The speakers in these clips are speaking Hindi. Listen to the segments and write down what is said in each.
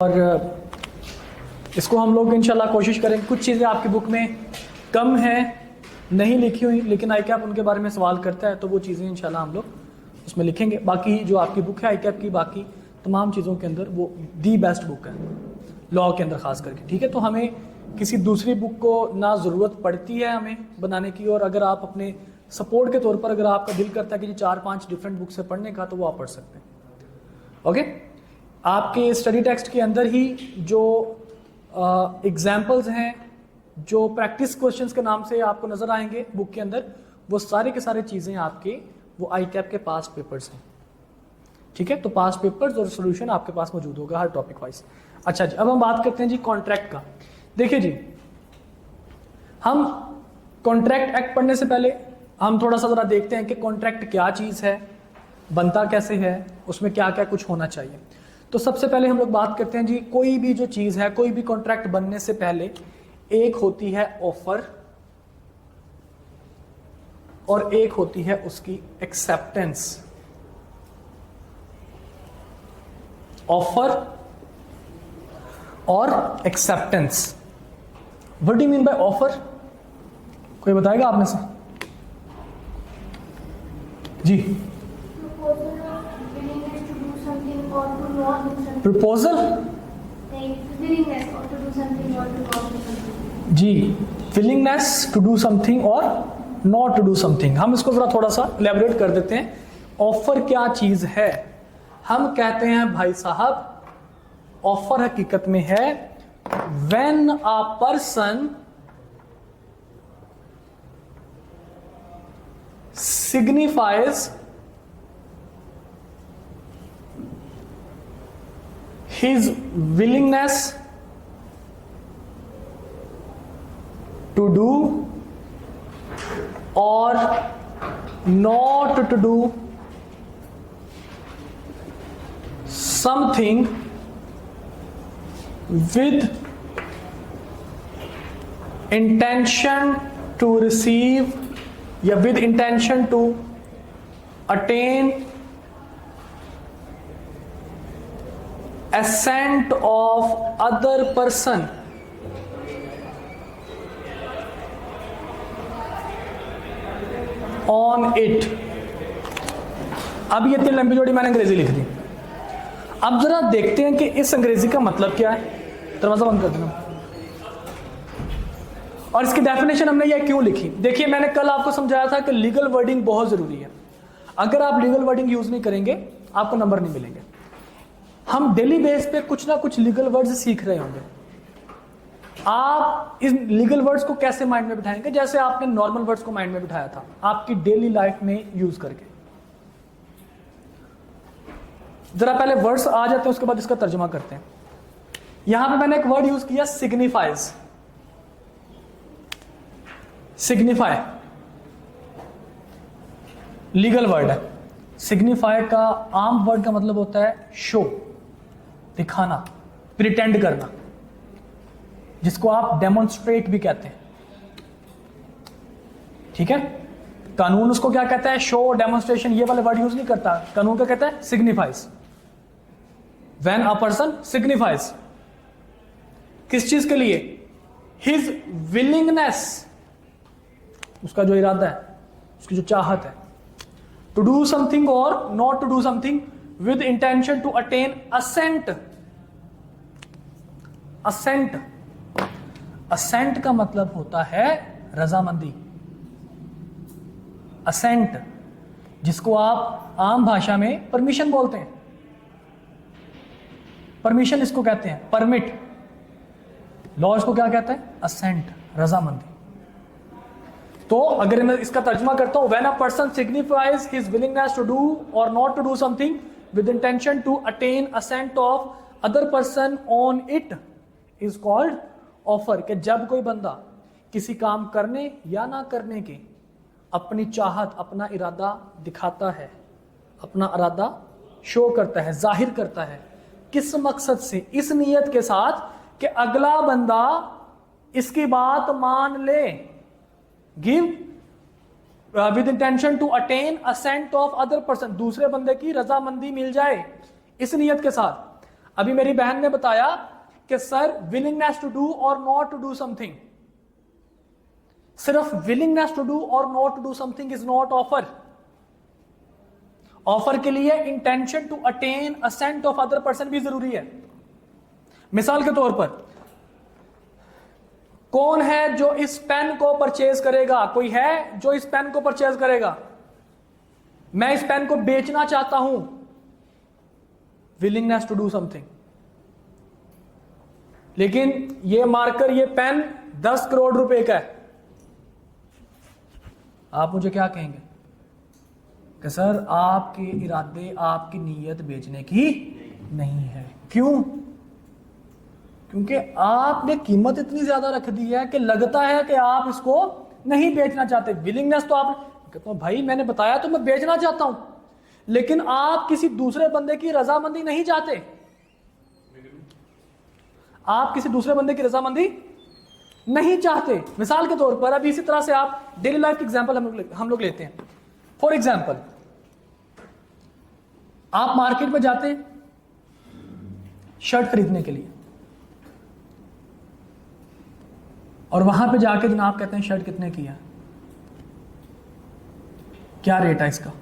और इसको हम लोग इंशाल्लाह कोशिश करेंगे। कुछ चीज़ें आपकी बुक में कम हैं, नहीं लिखी हुई, लेकिन आई कैप उनके बारे में सवाल करता है तो वो चीज़ें इंशाल्लाह हम लोग उसमें लिखेंगे। बाकी जो आपकी बुक है आई कैप की, बाकी तमाम चीज़ों के अंदर वो दी बेस्ट बुक है लॉ के अंदर ख़ास करके, ठीक है। तो हमें किसी दूसरी बुक को ना ज़रूरत पड़ती है हमें बनाने की, और अगर आप अपने सपोर्ट के तौर पर अगर आपका दिल करता है कि 4-5 डिफरेंट बुक से पढ़ने का, तो वो आप पढ़ सकते हैं। ओके, आपके स्टडी टेक्स्ट के अंदर ही जो एग्जाम्पल्स हैं, जो प्रैक्टिस क्वेश्चंस के नाम से आपको नजर आएंगे बुक के अंदर, वो सारे के सारे चीज़ें आपके वो आई कैप के पास्ट पेपर्स हैं, ठीक है। तो पास्ट पेपर्स और सोल्यूशन आपके पास मौजूद होगा हर टॉपिक वाइज। अच्छा जी, अब हम बात करते हैं जी कॉन्ट्रैक्ट का। देखिए जी, हम कॉन्ट्रैक्ट एक्ट पढ़ने से पहले हम थोड़ा सा ज़रा देखते हैं कि कॉन्ट्रैक्ट क्या चीज़ है, बनता कैसे है, उसमें क्या क्या कुछ होना चाहिए। तो सबसे पहले हम लोग बात करते हैं जी, कोई भी जो चीज़ है, कोई भी कॉन्ट्रैक्ट बनने से पहले एक होती है ऑफर और एक होती है उसकी एक्सेप्टेंस। ऑफर और acceptance. What do you mean by offer? कोई बताएगा आप में से? जी, प्रपोजल जी, विलिंगनेस टू डू समथिंग और नॉट टू डू समथिंग। हम इसको जरा थोड़ा सा इलैबोरेट कर देते हैं। ऑफर क्या चीज है? हम कहते हैं भाई साहब, ऑफर हकीकत में है when a person signifies his willingness to do or not to do something with intention to receive या with intention to attain assent of other person on it। अब ये इतनी लंबी जोड़ी मैंने अंग्रेजी लिख दी। अब जरा देखते हैं कि इस अंग्रेजी का मतलब क्या है। दरवाजा बंद कर देना। और इसकी डेफिनेशन हमने ये क्यों लिखी? देखिए, मैंने कल आपको समझाया था कि लीगल वर्डिंग बहुत जरूरी है। अगर आप लीगल वर्डिंग यूज नहीं करेंगे आपको नंबर नहीं मिलेंगे। हम डेली बेस पे कुछ ना कुछ लीगल वर्ड्स सीख रहे होंगे। आप इन लीगल वर्ड्स को कैसे माइंड में बिठाएंगे? जैसे आपने नॉर्मल वर्ड्स को माइंड में बिठाया था आपकी डेली लाइफ में यूज करके। जरा पहले वर्ड्स आ जाते हैं, उसके बाद इसका तर्जुमा करते हैं। यहां पे मैंने एक वर्ड यूज किया, सिग्निफाइज। सिग्निफाई लीगल वर्ड है। सिग्निफाई का आम वर्ड का मतलब होता है शो, दिखाना, प्रिटेंड करना, जिसको आप डेमोन्स्ट्रेट भी कहते हैं, ठीक है। कानून उसको क्या कहता है? शो, डेमोन्स्ट्रेशन, ये वाले वर्ड यूज नहीं करता। कानून क्या कहता है? Signifies. When a person signifies, किस चीज के लिए? हिज विलिंगनेस, उसका जो इरादा है, उसकी जो चाहत है, टू डू समथिंग और not to do something with intention to attain assent. Assent, assent का मतलब होता है रजामंदी। असेंट, जिसको आप आम भाषा में परमिशन बोलते हैं। परमिशन इसको कहते हैं, परमिट। लॉ इसको क्या कहता है? असेंट, रजामंदी। तो अगर मैं इसका तर्जुमा करता हूं, when a person signifies his willingness to do और not to do something with intention to attain assent of other person on it is called offer. कि जब कोई बंदा किसी काम करने या ना करने के अपनी चाहत, अपना इरादा दिखाता है, अपना इरादा शो करता है, जाहिर करता है, किस मकसद से? इस नीयत के साथ कि अगला बंदा इसकी बात मान ले। Give with intention to attain assent of other person, दूसरे बंदे की रजामंदी मिल जाए, इस नियत के साथ। अभी मेरी बहन ने बताया कि सर विलिंगनेस टू डू और नॉट टू डू समथिंग, सिर्फ विलिंगनेस टू डू और not to do something is not offer. Offer के लिए intention to attain assent of other person भी जरूरी है। मिसाल के तौर पर, कौन है जो इस पेन को परचेज करेगा? कोई है जो इस पेन को परचेज करेगा? मैं इस पेन को बेचना चाहता हूं, विलिंगनेस टू डू समथिंग। लेकिन ये मार्कर, ये पेन 10 करोड़ रुपए का है, आप मुझे क्या कहेंगे कि सर आपके इरादे, आपकी नीयत बेचने की नहीं है। क्यों? क्योंकि आपने कीमत इतनी ज्यादा रख दी है कि लगता है कि आप इसको नहीं बेचना चाहते। विलिंगनेस तो आप कहते हो भाई मैंने बताया तो मैं बेचना चाहता हूं, लेकिन आप किसी दूसरे बंदे की रजामंदी नहीं चाहते। आप किसी दूसरे बंदे की रजामंदी नहीं चाहते। मिसाल के तौर पर, अब इसी तरह से आप डेली लाइफ की एग्जांपल हम लोग लेते हैं। फॉर एग्जांपल, आप मार्केट में जाते हैं शर्ट खरीदने के लिए, और वहां पे जाके जनाब कहते हैं शर्ट कितने की है, क्या रेट है इसका?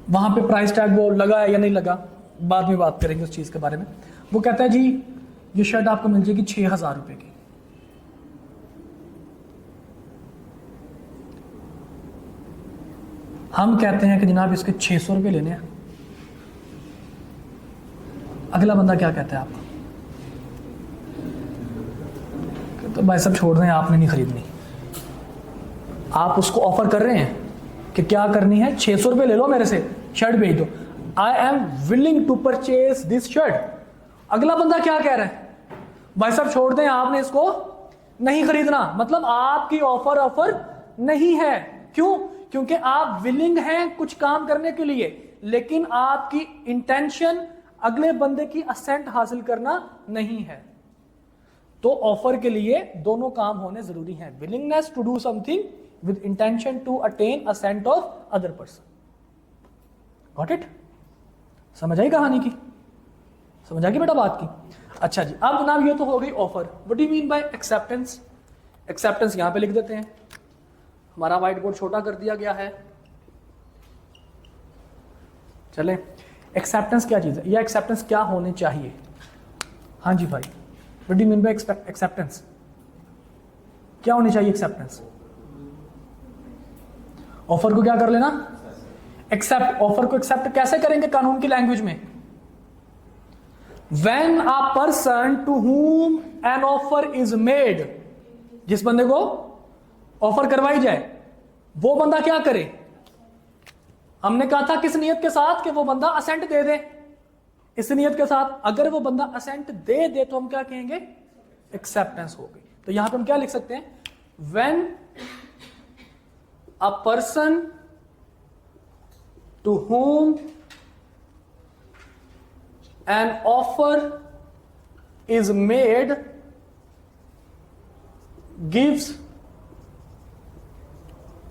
वहां पे प्राइस टैग वो लगा है या नहीं लगा, बाद में बात करेंगे उस चीज के बारे में। वो कहता है जी ये शर्ट आपको मिल जाएगी 6,000 रुपए की। हम कहते हैं कि जनाब इसके 600 रुपए लेने हैं। अगला बंदा क्या कहता है आपको? तो भाई सब छोड़ दें, आपने नहीं खरीदनी। आप उसको ऑफर कर रहे हैं कि क्या करनी है, 600 रुपए ले लो मेरे से, शर्ट भेज दो, I am willing to purchase this shirt. अगला बंदा क्या कह रहा है? भाई साहब छोड़ दें, आपने इसको नहीं खरीदना। मतलब आपकी ऑफर नहीं है। क्यों? क्योंकि आप विलिंग हैं कुछ काम करने के लिए, लेकिन आपकी इंटेंशन अगले बंदे की असेंट हासिल करना नहीं है। तो ऑफर के लिए दोनों काम होने जरूरी हैं, willingness to do something with intention to attain assent of other person. Got it? समझ आई कहानी की? समझ आ गई बेटा बात की? अच्छा जी, अब जनाब ये तो हो गई offer. What do you mean bye acceptance? Acceptance यहां पे लिख देते हैं, हमारा व्हाइट बोर्ड छोटा कर दिया गया है। चले, एक्सेप्टेंस क्या चीज है या एक्सेप्टेंस क्या होने चाहिए? हाँ जी भाई, what do you mean bye acceptance? क्या होनी चाहिए एक्सेप्टेंस? ऑफर को क्या कर लेना? एक्सेप्ट। ऑफर को एक्सेप्ट कैसे करेंगे कानून की लैंग्वेज में? When a person to whom an offer is made, जिस बंदे को ऑफर करवाई जाए वो बंदा क्या करे? हमने कहा था किस नियत के साथ कि वो बंदा असेंट दे दे। इस नियत के साथ अगर वो बंदा असेंट दे दे तो हम क्या कहेंगे? एक्सेप्टेंस हो गई। तो यहां पे हम क्या लिख सकते हैं? When a person to whom an offer is made gives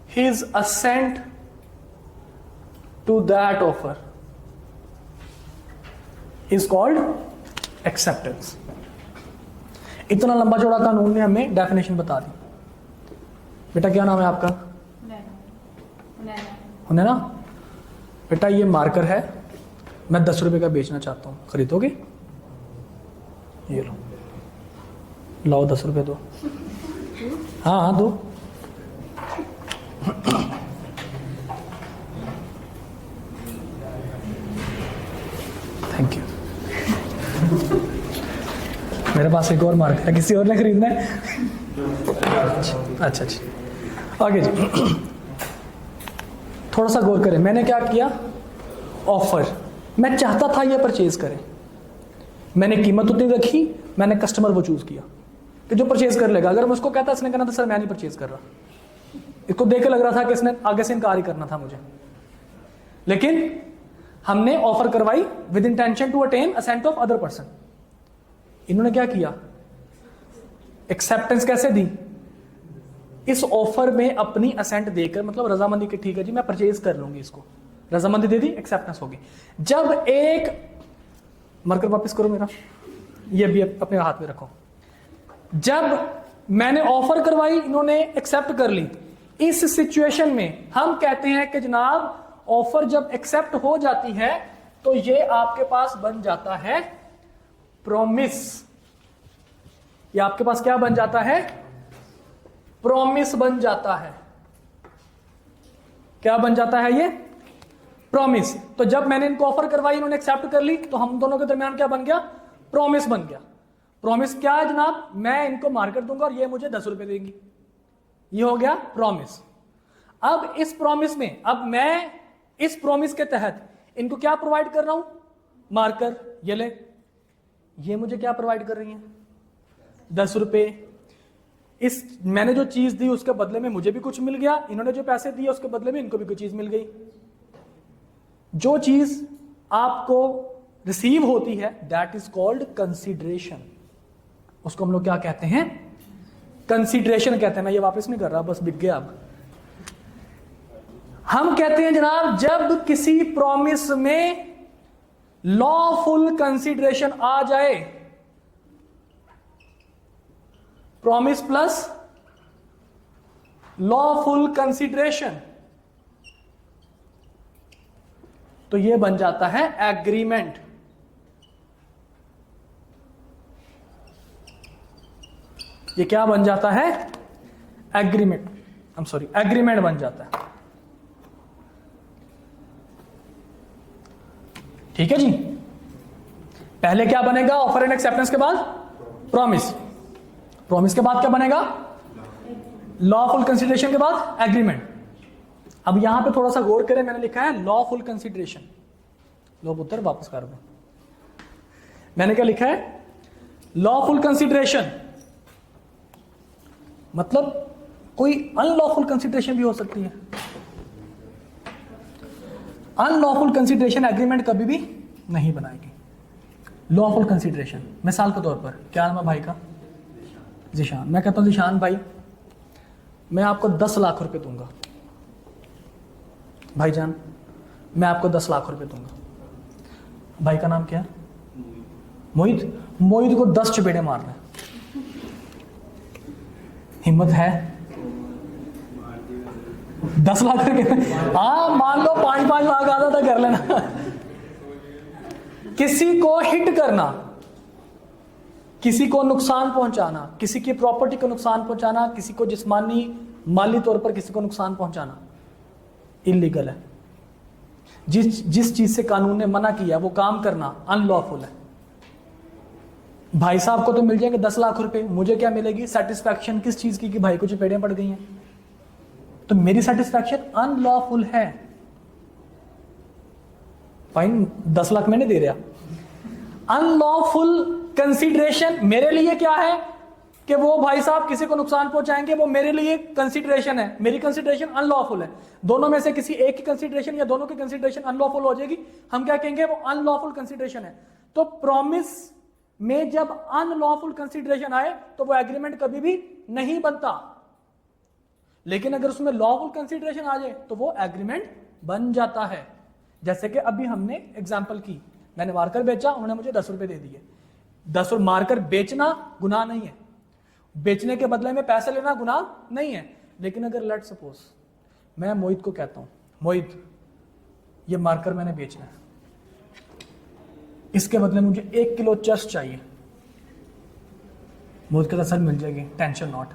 his assent to that offer is called acceptance. इतना लंबा चौड़ा कानून ने हमें डेफिनेशन बता दी। बेटा क्या नाम है आपका? हुनैना। बेटा ये मार्कर है, मैं 10 रुपए का बेचना चाहता हूँ, खरीदोगे? ये लो, लाओ 10 रुपए दो। हाँ हाँ दो। Thank you. मेरे पास एक और मार्कर है, किसी और ने खरीदना है? अच्छा अच्छा, आगे जी। थोड़ा सा गौर करें, मैंने क्या किया? ऑफर, मैं चाहता था ये परचेज करें, मैंने कीमत उतनी रखी, मैंने कस्टमर वो चूज किया कि जो परचेज कर लेगा। अगर मैं उसको कहता इसने कहना था सर मैं नहीं परचेज कर रहा, इसको देख के लग रहा था कि इसने आगे से इनकार ही करना था मुझे, लेकिन हमने ऑफर करवाई with intention to attain assent of other person. इन्होंने क्या किया? एक्सेप्टेंस कैसे दी? इस ऑफर में अपनी असेंट देकर, मतलब रजामंदी की, ठीक है जी मैं परचेज कर लूंगी इसको, रजामंदी दे दी, एक्सेप्टेंस होगी। जब एक मार्कर वापस करो मेरा, ये भी अपने हाथ में रखो। जब मैंने ऑफर करवाई, इन्होंने एक्सेप्ट कर ली, इस सिचुएशन में हम कहते हैं कि जनाब ऑफर जब एक्सेप्ट हो जाती है तो ये आपके पास बन जाता है प्रॉमिस। ये आपके पास क्या बन जाता है? प्रॉमिस बन जाता है। क्या बन जाता है? ये प्रॉमिस। तो जब मैंने इनको ऑफर करवाई, इन्होंने एक्सेप्ट कर ली, तो हम दोनों के दरमियान क्या बन गया? प्रॉमिस बन गया। प्रॉमिस क्या है जनाब? मैं इनको मार्कर दूंगा और ये मुझे 10 रुपए देंगी। ये हो गया प्रॉमिस। अब इस प्रॉमिस में, अब मैं इस प्रॉमिस के तहत इनको क्या प्रोवाइड कर रहा हूं? मार्कर। ये ले, ये मुझे क्या प्रोवाइड कर रही है? 10 रुपए। इस मैंने जो चीज दी उसके बदले में मुझे भी कुछ मिल गया, इन्होंने जो पैसे दिए उसके बदले में इनको भी कोई चीज मिल गई। जो चीज आपको रिसीव होती है दैट इज कॉल्ड कंसीडरेशन। उसको हम लोग क्या कहते हैं? कंसीडरेशन कहते हैं। मैं ये वापस नहीं कर रहा, बस बिक गया। अब हम कहते हैं जनाब, जब किसी प्रॉमिस में लॉफुल कंसीडरेशन आ जाए, प्रॉमिस प्लस लॉफुल कंसीडरेशन, तो यह बन जाता है एग्रीमेंट। ये क्या बन जाता है? एग्रीमेंट। एग्रीमेंट बन जाता है। ठीक है जी। पहले क्या बनेगा? ऑफर एंड एक्सेप्टेंस के बाद प्रॉमिस। प्रॉमिस के बाद क्या बनेगा? लॉफुल कंसीडरेशन के बाद एग्रीमेंट। अब यहां पे थोड़ा सा गौर करें, मैंने लिखा है लॉफुल कंसीडरेशन। लो पुत्र वापस कर दो। मैंने क्या लिखा है? Lawful consideration. मतलब कोई अनलॉफुल कंसीडरेशन भी हो सकती है। अनलॉफुल कंसीडरेशन एग्रीमेंट कभी भी नहीं बनाएगी। लॉफुल कंसीडरेशन, मिसाल के तौर पर, क्या नाम है भाई का? जिशान। मैं कहता हूं जिशान भाई, मैं आपको 10 लाख रुपए दूंगा। भाईजान, मैं आपको 10 लाख रुपए दूंगा। भाई का नाम क्या है? मोहित। मोहित को 10 चपेड़े मारना है। हिम्मत है? 10 लाख रुपए? हाँ मान लो 5-5 लाख आता था, कर लेना। किसी को हिट करना, किसी को नुकसान पहुंचाना, किसी की प्रॉपर्टी को नुकसान पहुंचाना, किसी को जिस्मानी माली तौर पर किसी को नुकसान पहुंचाना इलीगल है। जिस चीज से कानून ने मना किया वो काम करना अनलॉफुल है। भाई साहब को तो मिल जाएंगे 10 लाख रुपए, मुझे क्या मिलेगी? सेटिस्फैक्शन किस चीज की? कि भाई को चपेड़ियां पड़ गई हैं, तो मेरी सेटिस्फैक्शन अनलॉफुल है। फाइन, 10 लाख मैंने दे रहा। अनलॉफुल कंसीडरेशन मेरे लिए क्या है? कि वो भाई साहब किसी को नुकसान पहुंचाएंगे, वो मेरे लिए कंसीडरेशन है। मेरी कंसीडरेशन अनलॉफुल है। दोनों में से किसी एक की कंसीडरेशन या दोनों की कंसीडरेशन अनलॉफुल हो जाएगी, हम क्या कहेंगे? वो अनलॉफुल कंसीडरेशन है। तो प्रॉमिस में जब अनलॉफुल कंसीडरेशन आए तो वो एग्रीमेंट कभी भी नहीं बनता। लेकिन अगर उसमें लॉफुल कंसीडरेशन आ जाए तो वो एग्रीमेंट बन जाता है। जैसे कि अभी हमने एग्जांपल की, मैंने मार्कर बेचा, उन्होंने मुझे 10 रुपए दे दिए। 10 मार्कर बेचना गुनाह नहीं है, बेचने के बदले में पैसे लेना गुनाह नहीं है। लेकिन अगर लेट सपोज मैं मोहित को कहता हूं, मोहित ये मार्कर मैंने बेचना है, इसके बदले मुझे 1 किलो चर्स चाहिए। मोहित कहता सर मिल जाएगी, टेंशन नॉट।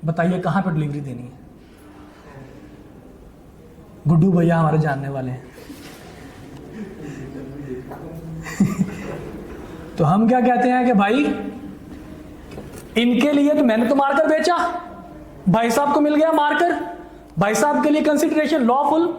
बताइए कहां पर डिलीवरी देनी है? गुड्डू भैया हमारे जानने वाले हैं। तो हम क्या कहते हैं कि भाई इनके लिए तो मैंने तो मार्कर बेचा, भाई साहब को मिल गया मार्कर, भाई साहब के लिए कंसीडरेशन लॉफुल,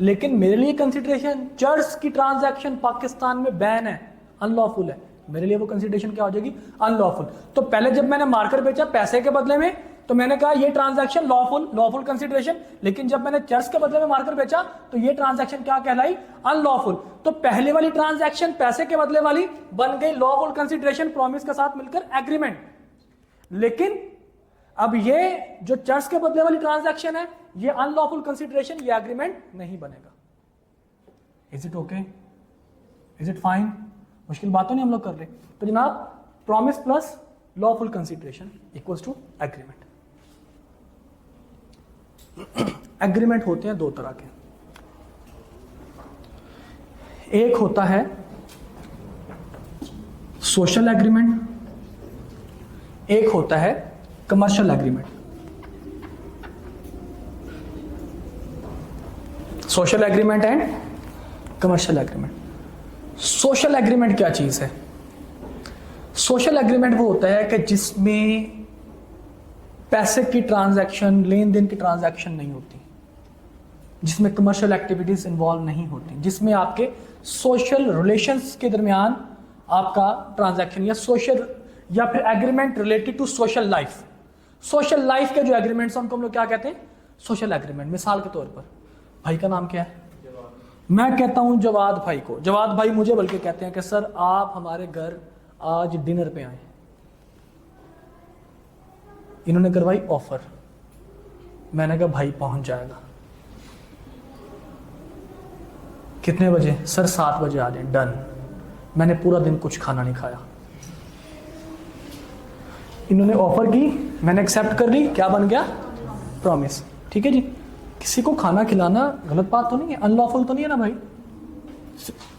लेकिन मेरे लिए कंसीडरेशन, चर्च की ट्रांजैक्शन पाकिस्तान में बैन है, अनलॉफुल है। मेरे लिए वो कंसीडरेशन क्या हो जाएगी? अनलॉफुल। तो पहले जब मैंने मार्कर बेचा पैसे के बदले में, तो मैंने कहा ये ट्रांजैक्शन लॉफुल कंसीडरेशन। लेकिन जब मैंने चर्च के बदले में मार्कर बेचा तो ये ट्रांजैक्शन क्या कहलाई? अनलॉफुल। तो पहले वाली ट्रांजैक्शन पैसे के बदले वाली बन गई लॉफुल कंसीडरेशन, प्रॉमिस के साथ मिलकर एग्रीमेंट। लेकिन अब ये जो चर्च के बदले वाली ट्रांजैक्शन है, ये अनलॉफुल कंसीडरेशन, ये एग्रीमेंट नहीं बनेगा। Is it okay? Is it fine? मुश्किल बात तो नहीं हम लोग कर रहे। तो जनाब promise plus lawful consideration equals to agreement. Agreement होते हैं दो तरह के, एक होता है सोशल एग्रीमेंट, एक होता है commercial agreement. Social agreement and commercial agreement. Social agreement क्या चीज है? सोशल एग्रीमेंट वो होता है कि जिसमें पैसे की ट्रांजैक्शन, लेन देन की ट्रांजैक्शन नहीं होती, जिसमें कमर्शियल एक्टिविटीज इन्वॉल्व नहीं होती, जिसमें आपके सोशल रिलेशंस के दरमियान आपका ट्रांजैक्शन या सोशल या फिर agreement related to social life. Social life के जो एग्रीमेंट्स हैं उनको हम लोग क्या कहते हैं? Social agreement. मिसाल के तौर पर भाई का नाम क्या है? मैं कहता हूं जवाद भाई को, जवाद भाई मुझे बल्कि कहते हैं कि सर आप हमारे घर आज डिनर पे आए। इन्होंने करवाई ऑफर, मैंने कहा भाई पहुंच जाएगा। कितने बजे? सर 7 बजे आ जाए। डन। मैंने पूरा दिन कुछ खाना नहीं खाया। इन्होंने ऑफर की, मैंने एक्सेप्ट कर ली, क्या बन गया? प्रॉमिस। ठीक है जी। किसी को खाना खिलाना गलत बात तो नहीं है, अनलॉफुल तो नहीं है ना भाई?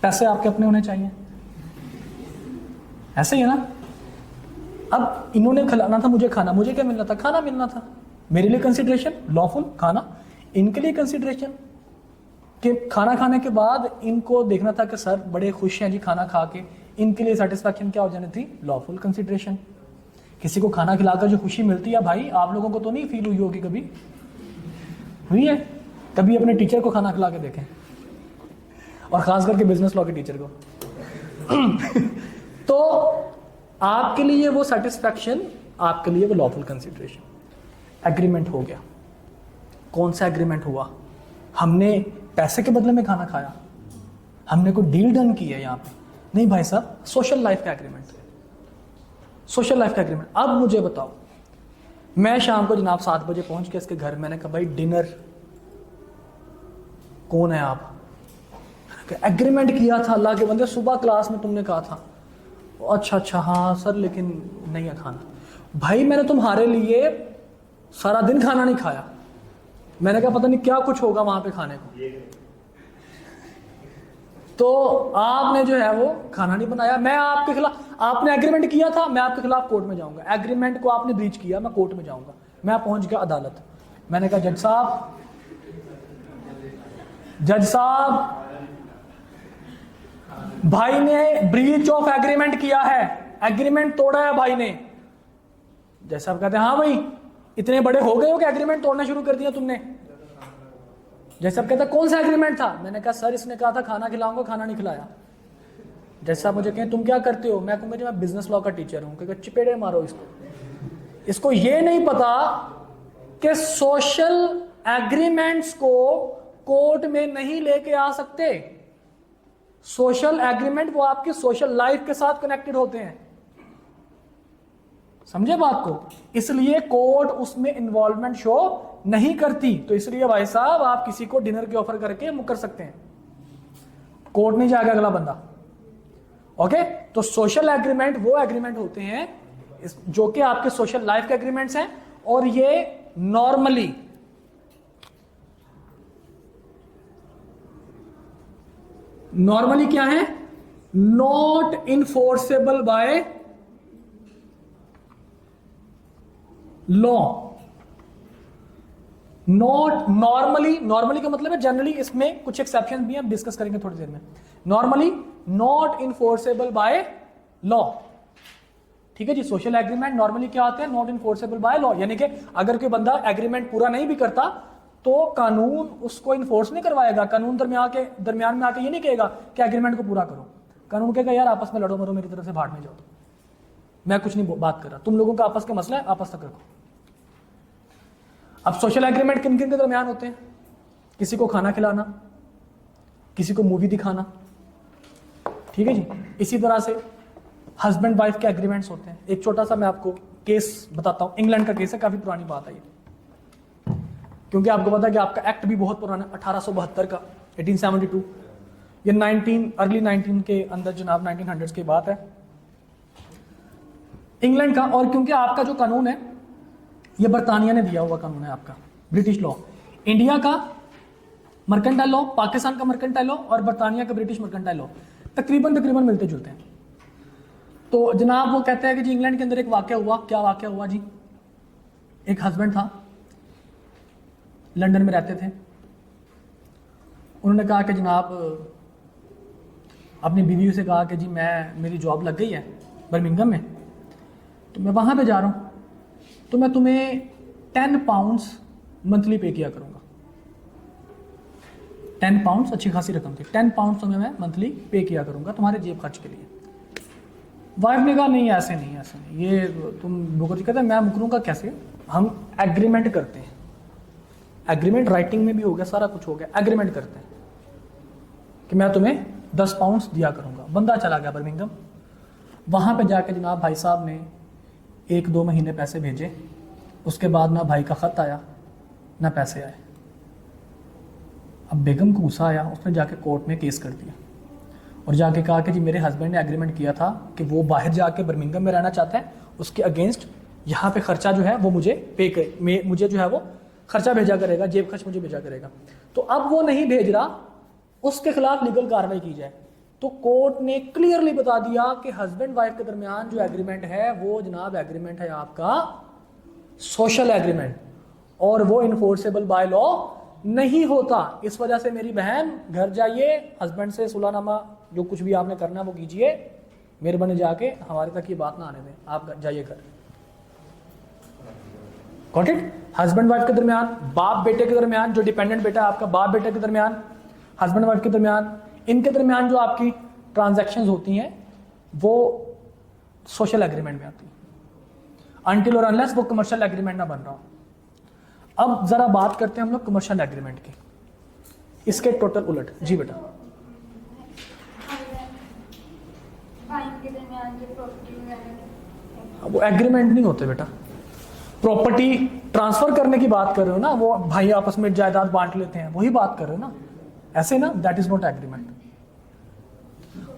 पैसे आपके अपने होने चाहिए, ऐसे ही है ना? अब इन्होंने खिलाना था मुझे खाना, मुझे क्या मिलना था? खाना मिलना था। मेरे लिए कंसिडरेशन लॉफुल खाना, इनके लिए कंसिडरेशन कि खाना खाने के बाद इनको देखना था कि सर बड़े खुश हैं जी खाना खा के, इनके लिए सेटिस्फैक्शन क्या हो जानी थी? Lawful consideration. किसी को खाना खिलाकर जो खुशी मिलती है भाई, आप लोगों को तो नहीं फील हुई होगी? कभी हुई है? कभी अपने टीचर को खाना खिला के देखें, और खास करके बिजनेस लॉ के टीचर को। तो आपके लिए वो सेटिस्फैक्शन, आपके लिए वो लॉफुल कंसिडरेशन। एग्रीमेंट हो गया। कौन सा एग्रीमेंट हुआ? हमने पैसे के बदले में खाना खाया, हमने कोई डील डन की है यहां पे? नहीं भाई साहब, सोशल लाइफ का एग्रीमेंट। सोशल लाइफ का एग्रीमेंट। अब मुझे बताओ, मैं शाम को जनाब 7 बजे पहुंच के इसके घर, मैंने कहा भाई डिनर, कौन है आप? एग्रीमेंट किया था अल्लाह के बंदे, सुबह क्लास में तुमने कहा था। अच्छा अच्छा हाँ सर, लेकिन नहीं है खाना। भाई मैंने तुम्हारे लिए सारा दिन खाना नहीं खाया, मैंने कहा पता नहीं क्या कुछ होगा वहां पे खाने को, तो आपने जो है वो खाना नहीं बनाया। मैं आपके खिलाफ, आपने एग्रीमेंट किया था, मैं आपके खिलाफ कोर्ट में जाऊंगा। एग्रीमेंट को आपने ब्रीच किया, मैं कोर्ट में जाऊंगा। मैं पहुंच गया अदालत, मैंने कहा जज साहब, जज साहब भाई ने ब्रीच ऑफ एग्रीमेंट किया है, एग्रीमेंट तोड़ा है भाई ने। जज साहब कहते हैं हाँ भाई, इतने बड़े हो गए हो कि एग्रीमेंट तोड़ना शुरू कर दिया तुमने? जज साहब कहता कौन सा एग्रीमेंट था? मैंने कहा सर इसने कहा था खाना खिलाऊंगा, खाना नहीं खिलाया। जज साहब मुझे कहें तुम क्या करते हो? मैं कहूँगा मैं बिजनेस लॉ का टीचर हूँ। कहेगा चिपेड़े मारो इसको। इसको ये नहीं पता कि सोशल एग्रीमेंट्स को कोर्ट में नहीं लेके आ सकते। सोशल एग्रीमेंट वो आपकी सोशल लाइफ के साथ कनेक्टेड होते हैं, समझे बात को? इसलिए कोर्ट उसमें इन्वॉल्वमेंट शो नहीं करती। तो इसलिए भाई साहब आप किसी को डिनर की ऑफर करके मुकर सकते हैं, कोर्ट नहीं जाएगा अगला बंदा। ओके, तो सोशल एग्रीमेंट वो एग्रीमेंट होते हैं जो कि आपके सोशल लाइफ के एग्रीमेंट्स हैं, और ये नॉर्मली क्या है? Not enforceable by law. Not normally का मतलब है जनरली, इसमें कुछ एक्सेप्शन भी हम डिस्कस करेंगे थोड़ी देर में। Normally not enforceable by law, ठीक है जी। सोशल एग्रीमेंट नॉर्मली क्या होते हैं? नॉट इनफोर्सेबल बाय लॉ, यानी कि अगर कोई बंदा एग्रीमेंट पूरा नहीं भी करता तो कानून उसको इन्फोर्स नहीं करवाएगा। कानून दरमियान में आके ये नहीं कहेगा कि एग्रीमेंट को पूरा करो। कानून कहेगा यार आपस में लड़ो मरो, मेरी तरफ से भाड़ में जाओ, मैं कुछ नहीं बात कर रहा, तुम लोगों का आपस का मसला है, आपस तक रखो। अब सोशल एग्रीमेंट किन किन के दरमियान होते हैं? किसी को खाना खिलाना, किसी को मूवी दिखाना, ठीक है जी। इसी तरह से हस्बैंड वाइफ के एग्रीमेंट्स होते हैं। एक छोटा सा मैं आपको केस बताता हूं, इंग्लैंड का केस है, काफी पुरानी बात है ये, क्योंकि आपको पता है कि आपका एक्ट भी बहुत पुराना है, 1872 का, 1872। ये अर्ली 19 के अंदर जनाब 1900 की बात है इंग्लैंड का। और क्योंकि आपका जो कानून है ये बरतानिया ने दिया हुआ कानून है, आपका ब्रिटिश लॉ, इंडिया का मर्केंटाइल लॉ, पाकिस्तान का मर्केंटाइल लॉ और बरतानिया का ब्रिटिश मर्केंटाइल लॉ तकरीबन मिलते जुलते हैं। तो जनाब वो कहते हैं कि जी इंग्लैंड के अंदर एक वाकया हुआ। क्या वाकया हुआ जी? एक हस्बैंड था, लंदन में रहते थे। उन्होंने कहा कि जनाब अपनी बीवी से कहा कि जी मेरी जॉब लग गई है बर्मिंघम में, तो मैं वहाँ पे जा रहा हूँ, तो मैं तुम्हें 10 पाउंड्स मंथली पे किया करूँगा। 10 पाउंड्स अच्छी खासी रकम थी। 10 पाउंड्स तुम्हें मैं मंथली पे किया करूँगा तुम्हारे जेब खर्च के लिए। वाइफ ने कहा नहीं ऐसे नहीं, ये तुम बुकर जी कहते हैं मैं मुकरूँगा कैसे? हम एग्रीमेंट करते हैं, एग्रीमेंट राइटिंग में भी हो गया, सारा कुछ हो गया, एग्रीमेंट करते हैं कि मैं तुम्हें 10 पाउंड्स दिया करूँगा। बंदा चला गया बर्मिंघम, वहाँ पे जाके जनाब भाई साहब ने 1-2 महीने पैसे भेजे, उसके बाद ना भाई का ख़त आया ना पैसे आए। अब बेगम को गुस्सा आया, उसने जाके कोर्ट में केस कर दिया और जाके कहा कि जी मेरे हस्बैंड ने एग्रीमेंट किया था कि वो बाहर जाके बर्मिंघम में रहना चाहता है, उसके अगेंस्ट यहाँ पे खर्चा जो है वो मुझे पे कर, मुझे जो है वो खर्चा भेजा करेगा, जेब खर्च मुझे भेजा करेगा। तो अब वो नहीं भेज रहा, उसके खिलाफ लीगल कार्रवाई की जाए। तो कोर्ट ने क्लियरली बता दिया कि हस्बैंड वाइफ के दरमियान जो एग्रीमेंट है वो जनाब एग्रीमेंट है आपका सोशल एग्रीमेंट, और वो इन्फोर्सेबल बाय लॉ नहीं होता। इस वजह से मेरी बहन घर जाइए, हस्बैंड से सुलहनामा जो कुछ भी आपने करना वो कीजिए, मेहरबानी जाके हमारे तक ये बात ना आने दें, आप जाइए घर। Got it? हस्बैंड वाइफ के दरमियान, बाप बेटे के दरमियान, जो डिपेंडेंट बेटा आपका बाप बेटे के दरमियान, हस्बैंड वाइफ के दरमियान, इनके दरमियान जो आपकी ट्रांजैक्शंस होती हैं वो सोशल एग्रीमेंट में आती है, अनटिल और अनलेस वो कमर्शियल एग्रीमेंट ना बन रहा हो। अब जरा बात करते हैं हम लोग कमर्शियल एग्रीमेंट की, इसके टोटल उलट। जी बेटा, वो एग्रीमेंट नहीं होते बेटा, प्रॉपर्टी ट्रांसफर करने की बात कर रहे हो ना, वो भाई आपस में जायदाद बांट लेते हैं, वही बात कर रहे हो ना, ऐसे ना, दैट इज नॉट एग्रीमेंट।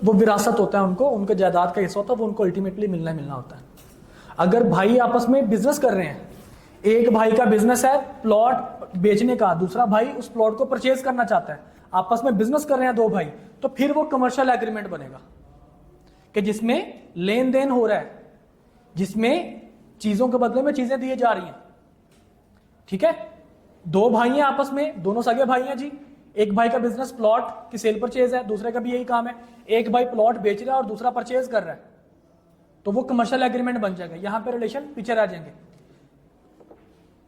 वो विरासत होता है उनको, उनके जायदाद का हिस्सा होता है, वो उनको अल्टीमेटली मिलना होता है। अगर भाई आपस में बिजनेस कर रहे हैं, एक भाई का बिजनेस है प्लॉट बेचने का, दूसरा भाई उस प्लॉट को परचेज करना चाहता है, आपस में बिजनेस कर रहे हैं 2 भाई, तो फिर वो कमर्शियल एग्रीमेंट बनेगा कि जिसमें लेन देन हो रहा है, जिसमें चीजों के बदले में चीजें दी जा रही हैं। ठीक है, 2 भाई हैं आपस में, दोनों सगे भाई हैं जी, एक भाई का बिजनेस प्लॉट की सेल परचेज है, दूसरे का भी यही काम है, एक भाई प्लॉट बेच रहा है और दूसरा परचेज कर रहा है, तो वो कमर्शियल एग्रीमेंट बन जाएगा। यहां पे रिलेशन पीछे रह जाएंगे,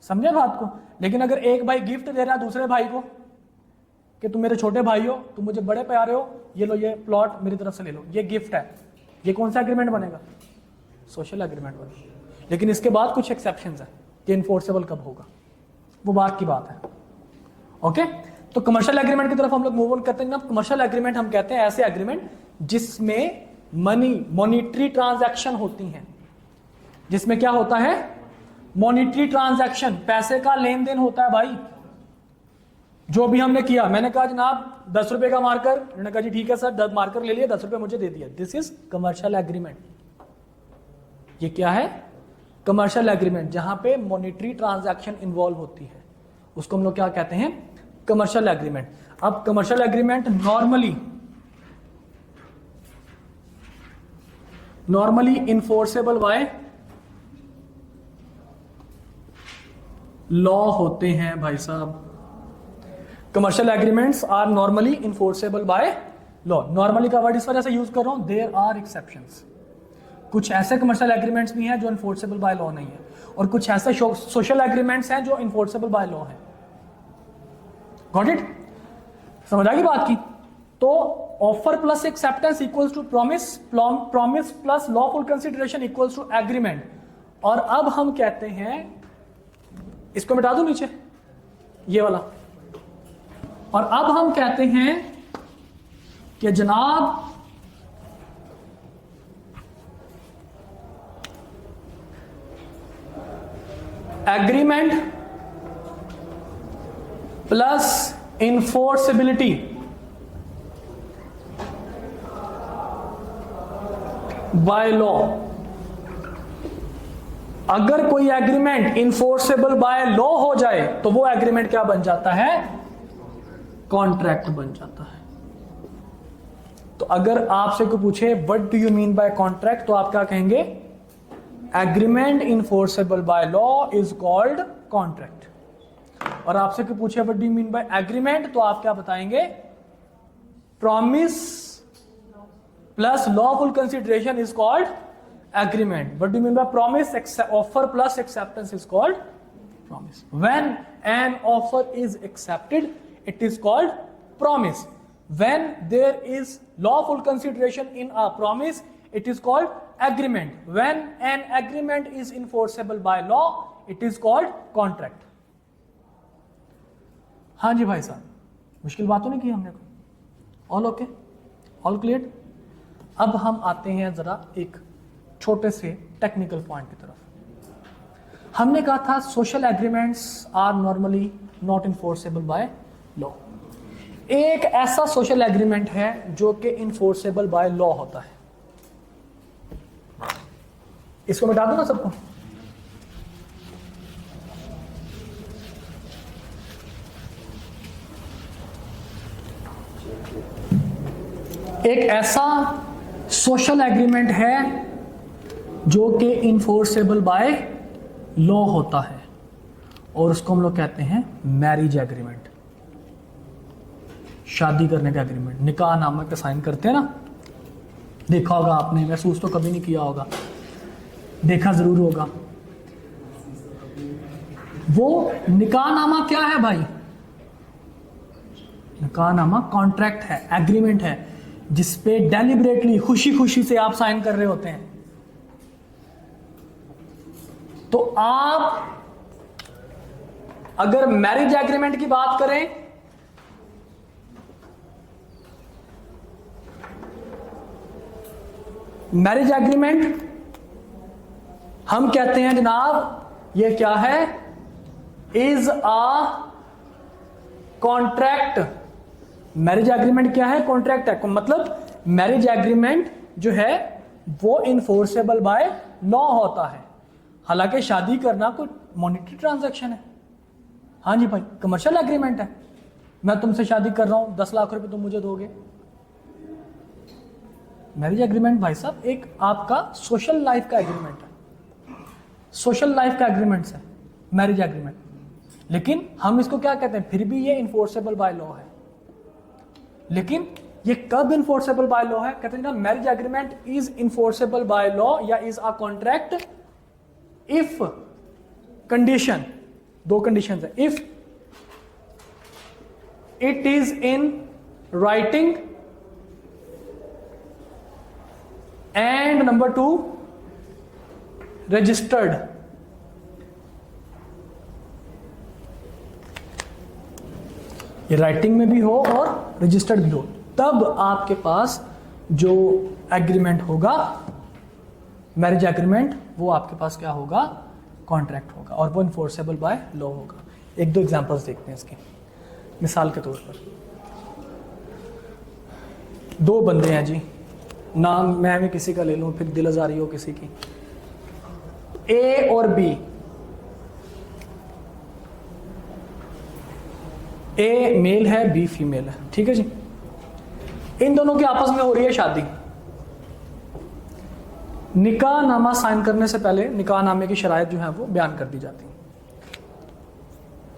समझे बात को? लेकिन अगर एक भाई गिफ्ट दे रहा है दूसरे भाई को कि तुम मेरे छोटे भाई हो, तुम मुझे बड़े प्यारे हो, ये लो, ये प्लॉट मेरी तरफ से ले लो, ये गिफ्ट है, ये कौन सा एग्रीमेंट बनेगा? सोशल एग्रीमेंट बनेगा। लेकिन इसके बाद कुछ एक्सेप्शंस है कि इन्फोर्सेबल कब होगा, वो बात की बात है। ओके, तो कमर्शियल एग्रीमेंट की तरफ हम लोग मूव ऑन करते हैं। ना, कमर्शियल एग्रीमेंट हम कहते हैं ऐसे एग्रीमेंट जिसमें मॉनिटरी ट्रांजैक्शन होती हैं, जिसमें क्या होता है? मॉनिटरी ट्रांजैक्शन, पैसे का लेन देन होता है भाई। जो भी हमने किया, मैंने कहा जनाब 10 रुपए का मार्कर, उन्होंने कहा जी ठीक है सर, मार्कर ले लिया, 10 रुपए मुझे दे दिया, दिस इज कमर्शियल एग्रीमेंट। ये क्या है? कमर्शियल एग्रीमेंट, जहां पे मॉनिटरी ट्रांजैक्शन इन्वॉल्व होती है, उसको हम लोग क्या कहते हैं? Commercial agreement. अब commercial agreement normally enforceable by law होते हैं भाई साहब। Commercial agreements are normally enforceable by law. Normally का वर्ड इस वजह से यूज कर रहा हूं, देयर आर एक्सेप्शंस। कुछ ऐसे कमर्शियल एग्रीमेंट्स भी हैं जो इन्फोर्सेबल बाय लॉ नहीं है, और कुछ ऐसे सोशल एग्रीमेंट्स हैं जो इन्फोर्सेबल बाय लॉ है। Got it? समझ आ गई बात की? तो offer plus acceptance equals to promise, promise plus lawful consideration equals to agreement. और अब हम कहते हैं, इसको मिटा दूं नीचे ये वाला, और अब हम कहते हैं कि जनाब एग्रीमेंट प्लस इन्फोर्सेबिलिटी बाय लॉ, अगर कोई एग्रीमेंट इनफोर्सेबल बाय लॉ हो जाए तो वो एग्रीमेंट क्या बन जाता है? कॉन्ट्रैक्ट बन जाता है। तो अगर आपसे कोई पूछे what do you mean by contract, तो आप क्या कहेंगे? Agreement enforceable by law is called contract. और आपसे कोई पूछे what do you mean by agreement, तो आप क्या बताएंगे? Promise plus lawful consideration is called agreement. What do you mean by promise? Offer plus acceptance is called promise. When an offer is accepted, it is called promise. When there is lawful consideration in a promise, it is called agreement. When an agreement is enforceable by law, it is called contract. हाँ जी भाई साहब, मुश्किल बात तो नहीं की हमने कोई? All okay, all clear. अब हम आते हैं जरा एक छोटे से टेक्निकल पॉइंट की तरफ। हमने कहा था social agreements are normally not enforceable by law. एक ऐसा सोशल एग्रीमेंट है जो कि इन्फोर्सेबल बाय लॉ होता है। इसको मिटा दो ना सबको। एक ऐसा सोशल एग्रीमेंट है जो कि इन्फोर्सेबल बाय लॉ होता है और उसको हम लोग कहते हैं मैरिज एग्रीमेंट, शादी करने का एग्रीमेंट। निकाह नामा पे साइन करते हैं ना, देखा होगा आपने, महसूस तो कभी नहीं किया होगा, देखा जरूर होगा। वो निकाह नामा क्या है भाई? निकाह नामा कॉन्ट्रैक्ट है, एग्रीमेंट है, जिसपे डेलिबरेटली खुशी खुशी से आप साइन कर रहे होते हैं। तो आप अगर मैरिज एग्रीमेंट की बात करें, मैरिज एग्रीमेंट हम कहते हैं जनाब ये क्या है? Is a contract. Marriage agreement क्या है? कॉन्ट्रैक्ट है। मतलब मैरिज एग्रीमेंट जो है वो इन्फोर्सेबल बाय लॉ होता है। हालांकि शादी करना कोई मॉनेटरी ट्रांजैक्शन है। हाँ जी भाई, कमर्शियल एग्रीमेंट है। मैं तुमसे शादी कर रहा हूं, 10 लाख रुपए तुम मुझे दोगे। मैरिज एग्रीमेंट भाई साहब एक आपका सोशल लाइफ का एग्रीमेंट है, सोशल लाइफ का एग्रीमेंट है मैरिज एग्रीमेंट। लेकिन हम इसको क्या कहते हैं? फिर भी ये इन्फोर्सेबल बाय लॉ है। लेकिन ये कब इन्फोर्सेबल बाय लॉ है? कहते हैं ना marriage agreement is enforceable by law या is a contract if condition, दो कंडीशन है। If it is in writing and number 2 registered. ये राइटिंग में भी हो और रजिस्टर्ड भी हो, तब आपके पास जो एग्रीमेंट होगा मैरिज एग्रीमेंट, वो आपके पास क्या होगा? कॉन्ट्रैक्ट होगा और वो इन्फोर्सेबल बाय लॉ होगा। एक दो एग्जांपल्स देखते हैं इसके। मिसाल के तौर पर दो बंदे हैं जी, नाम मैं भी किसी का ले लूं फिर दिल आजारी हो किसी की। ए और बी, ए मेल है, बी फीमेल है, ठीक है जी। इन दोनों की आपस में हो रही है शादी। निकाह नामा साइन करने से पहले निकाह नामे की शराइत जो है वो बयान कर दी जाती है।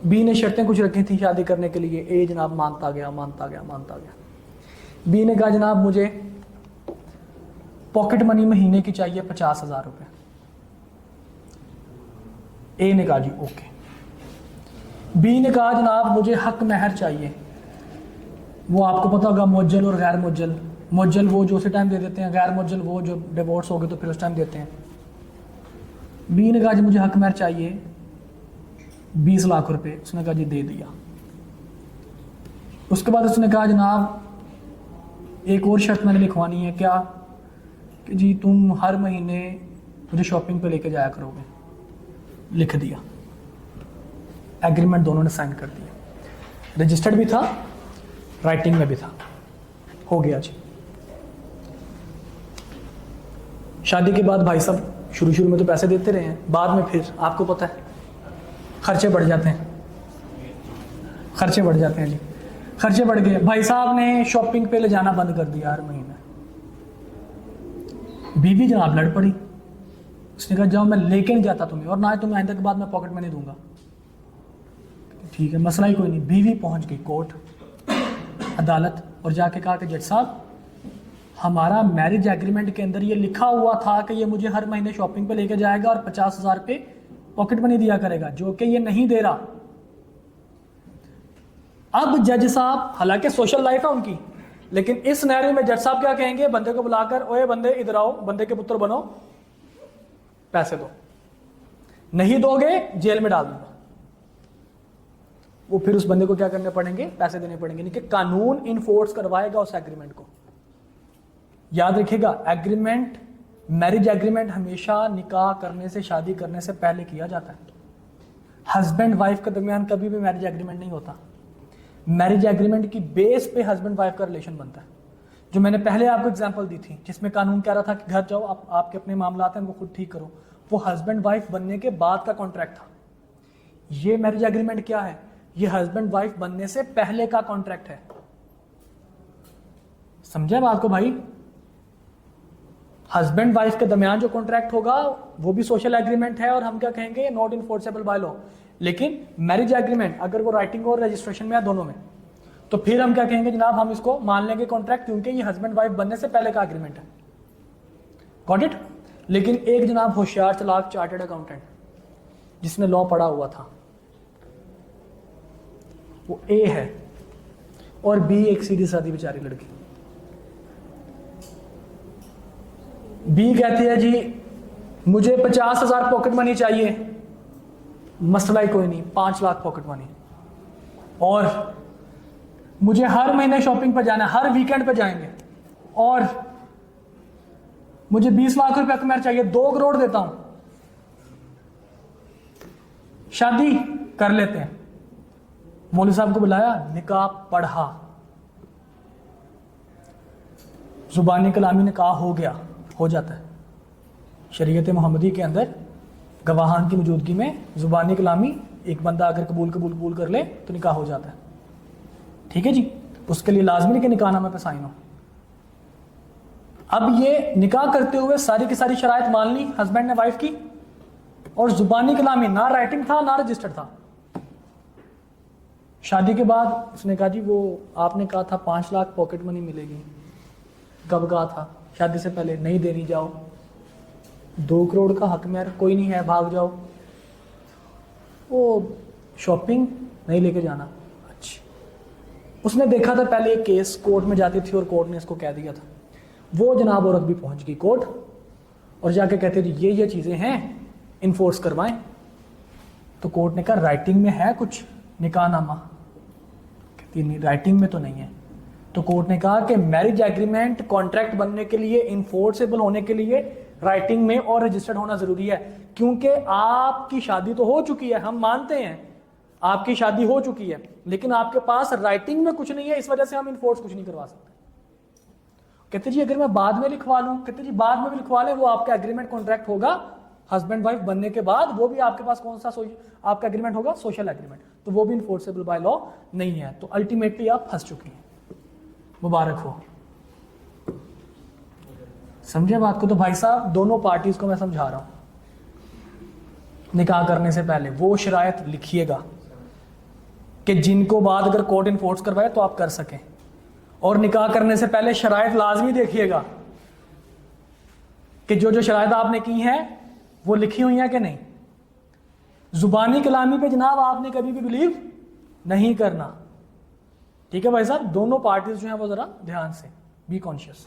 बी ने शर्तें कुछ रखी थी शादी करने के लिए, ए जनाब मानता गया मानता गया मानता गया। बी ने कहा जनाब मुझे पॉकेट मनी महीने की चाहिए 50,000 रुपए। ए ने कहा जी ओके। बी ने कहा जनाब मुझे हक महर चाहिए। वो आपको पता होगा मुअज्जल और गैर मुअज्जल। मुअज्जल वो जो उसी टाइम दे देते हैं, गैर मुअज्जल वो जो डिवोर्स हो गए तो फिर उस टाइम देते हैं। बी ने कहा जी मुझे हक महर चाहिए 20 लाख रुपए। उसने कहा जी दे दिया। उसके बाद उसने कहा जनाब एक और शर्त मैंने लिखवानी है, क्या कि जी तुम हर महीने मुझे शॉपिंग पे लेके जाया करोगे। लिख दिया, एग्रीमेंट दोनों ने साइन कर दिया, रजिस्टर्ड भी था, राइटिंग में भी था, हो गया जी। शादी के बाद भाई साहब शुरू में तो पैसे देते रहे हैं, बाद में फिर आपको पता है खर्चे बढ़ जाते हैं, खर्चे बढ़ जाते हैं जी, खर्चे बढ़ गए। भाई साहब ने शॉपिंग पे ले जाना बंद कर दिया हर महीने। बीवी जनाब लड़ पड़ी, उसने कहा जाओ मैं लेके नहीं जाता तुम्हें, और ना ही तुम्हें आइंदा के बाद मैं पॉकेट मनी दूंगा। ठीक है, मसला ही कोई नहीं। बीवी पहुंच गई कोर्ट, अदालत, और जाके कहा कि जज साहब हमारा मैरिज एग्रीमेंट के अंदर ये लिखा हुआ था कि ये मुझे हर महीने शॉपिंग पे लेके जाएगा और 50,000 पे पॉकेट मनी दिया करेगा, जो कि ये नहीं दे रहा। अब जज साहब, हालांकि सोशल लाइफ है उनकी, लेकिन इस सिनेरियो में जज साहब क्या कहेंगे, बंदे को बुलाकर, ओए बंदे इधर आओ, बंदे के पुत्र बनो, पैसे दो, नहीं दोगे जेल में डाल दूंगा। वो फिर उस बंदे को क्या करने पड़ेंगे, पैसे देने पड़ेंगे। नहीं कि कानून इन्फोर्स करवाएगा उस एग्रीमेंट को। याद रखिएगा, एग्रीमेंट, मैरिज एग्रीमेंट हमेशा निकाह करने से, शादी करने से पहले किया जाता है। हस्बैंड वाइफ के दरमियान कभी भी मैरिज एग्रीमेंट नहीं होता। मैरिज एग्रीमेंट की बेस पे हस्बैंड वाइफ का रिलेशन बनता है, जो मैंने पहले आपको एग्जांपल दी थी, जिसमें कानून कह रहा था कि घर जाओ, आपके अपने मामलात हैं वो खुद ठीक करो। वो हस्बैंड वाइफ बनने के बाद का कॉन्ट्रैक्ट था। ये मैरिज एग्रीमेंट क्या है, ये हस्बैंड वाइफ बनने से पहले का कॉन्ट्रैक्ट है। समझे बात को भाई? हस्बैंड वाइफ के दरमियान जो कॉन्ट्रैक्ट होगा वो भी सोशल एग्रीमेंट है, और हम क्या कहेंगे, नॉट इनफोर्सेबल बाय लॉ। लेकिन मैरिज एग्रीमेंट अगर वो राइटिंग और रजिस्ट्रेशन में है, दोनों में, तो फिर हम क्या कहेंगे, जनाब हम इसको मान लेंगे कॉन्ट्रैक्ट, क्योंकि ये हस्बैंड वाइफ बनने से पहले का एग्रीमेंट है। Got it? लेकिन एक जनाब होशियार चालाक चार्टर्ड अकाउंटेंट जिसने लॉ पढ़ा हुआ था, वो ए है और बी एक सीधी सादी बेचारी लड़की। बी कहती है जी मुझे 50,000 पॉकेट मनी चाहिए, मसला ही कोई नहीं, 5 लाख पॉकेट मनी, और मुझे हर महीने शॉपिंग पर जाना है, हर वीकेंड पर जाएंगे, और मुझे 20 लाख रुपया कमार चाहिए, 2 करोड़ देता हूं, शादी कर लेते हैं। मौलवी साहब को बुलाया, निकाह पढ़ा, जुबानी कलामी निकाह हो गया, हो जाता है शरीयत मोहम्मदी के अंदर। गवाहान की मौजूदगी में जुबानी कलामी एक बंदा अगर कबूल कर ले तो निकाह हो जाता है। ठीक है जी, उसके लिए लाजमी नहीं कि निकाहनामे पे साइन हो। अब ये निकाह करते हुए सारी की सारी शराइत मान ली हस्बैंड ने वाइफ की, और जुबानी कलामी, ना राइटिंग था ना रजिस्टर्ड था। शादी के बाद उसने कहा जी वो आपने कहा था 5 लाख पॉकेट मनी मिलेगी, कब कहा था? शादी से पहले। नहीं देनी, जाओ 2 करोड़ का हक में, कोई नहीं है, भाग जाओ। वो शॉपिंग नहीं लेके जाना। अच्छा, उसने देखा था पहले एक केस कोर्ट में जाती थी और कोर्ट ने इसको कह दिया था। वो जनाब औरत भी पहुंच गई कोर्ट और जाके कहते थे ये चीज़ें हैं, इन्फोर्स करवाएं। तो कोर्ट ने कहा राइटिंग में है कुछ निकाहनामा? कहती नहीं, राइटिंग में तो नहीं है। तो कोर्ट ने कहा कि मैरिज एग्रीमेंट कॉन्ट्रैक्ट बनने के लिए, इन्फोर्सेबल होने के लिए राइटिंग में और रजिस्टर्ड होना जरूरी है, क्योंकि आपकी शादी तो हो चुकी है, हम मानते हैं आपकी शादी हो चुकी है, लेकिन आपके पास राइटिंग में कुछ नहीं है, इस वजह से हम इन्फोर्स कुछ नहीं करवा सकते। कहते जी अगर मैं बाद में लिखवा लूं, कहते जी बाद में भी लिखवा लें, वो आपका एग्रीमेंट कॉन्ट्रैक्ट होगा हस्बैंड वाइफ बनने के बाद, वो भी आपके पास कौन सा आपका एग्रीमेंट होगा? सोशल एग्रीमेंट, तो वो भी इन्फोर्सेबल बाय लॉ नहीं है। तो अल्टीमेटली आप फंस चुकी हैं। मुबारक हो। समझे बात को? तो भाई साहब दोनों पार्टीज को मैं समझा रहा हूं, निकाह करने से पहले वो शरायत लिखिएगा कि जिनको बाद अगर कोर्ट इन्फोर्स करवाए तो आप कर सकें, और निकाह करने से पहले शरायत लाजमी देखिएगा कि जो शरायत आपने की हैं वो लिखी हुई हैं कि नहीं। जुबानी कलामी पे जनाब आपने कभी भी बिलीव नहीं करना। ठीक है भाई साहब, दोनों पार्टीज जो हैं वो जरा ध्यान से, बी कॉन्शियस।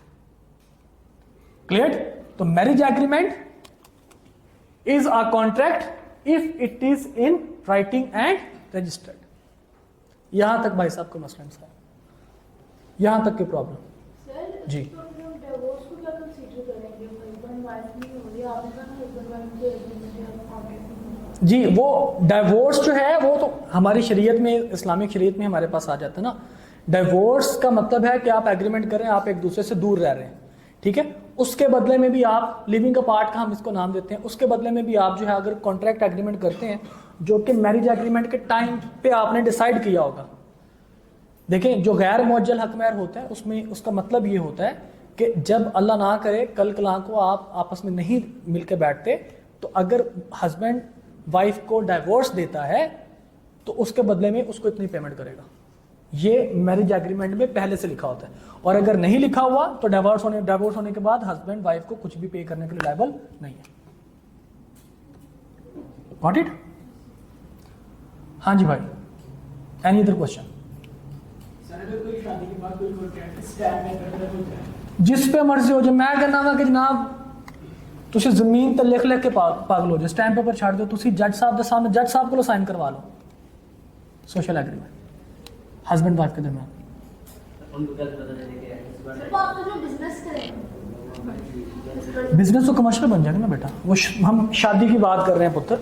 क्लियर? तो marriage agreement is a contract if it is in writing and registered. यहां तक भाई साहब को मसला है, यहां तक की प्रॉब्लम जी। जी वो डाइवोर्स जो है वो तो हमारी शरीयत में, इस्लामिक शरीयत में हमारे पास आ जाता है ना। डाइवोर्स का मतलब है कि आप एग्रीमेंट करें, आप एक दूसरे से दूर रह रहे हैं, ठीक है। उसके बदले में भी आप लिविंग अपार्ट का हम इसको नाम देते हैं, उसके बदले में भी आप जो है अगर कॉन्ट्रैक्ट एग्रीमेंट करते हैं जो कि मैरिज एग्रीमेंट के टाइम पे आपने डिसाइड किया होगा। देखें जो गैर मुअज्जल हक महर होता है उसमें उसका मतलब ये होता है कि जब अल्लाह ना करे कल कला को आप आपस में नहीं मिलकर बैठते, तो अगर हस्बैंड वाइफ को डाइवोर्स देता है तो उसके बदले में उसको इतनी पेमेंट करेगा। ये मैरिज एग्रीमेंट में पहले से लिखा होता है, और अगर नहीं लिखा हुआ तो डाइवोर्स होने के बाद हस्बैंड वाइफ को कुछ भी पे करने के लिए लायबल नहीं है। Got it? हाँ जी भाई, एनी अदर क्वेश्चन? जिस पे मर्जी हो जाए, मैं कहना वा कि जनाब तुसी जमीन ते लिख लिख के पागल हो जाए, स्टैंप पेपर छाड़ दो, तुसी जज साहब के सामने जज साहब को साइन करवा लो सोशल एग्रीमेंट हस्बैंड वाइफ के दरमियान। बिजनेस तो कमर्शियल बन जाएगा ना बेटा, वो हम शादी की बात कर रहे हैं पुत्र।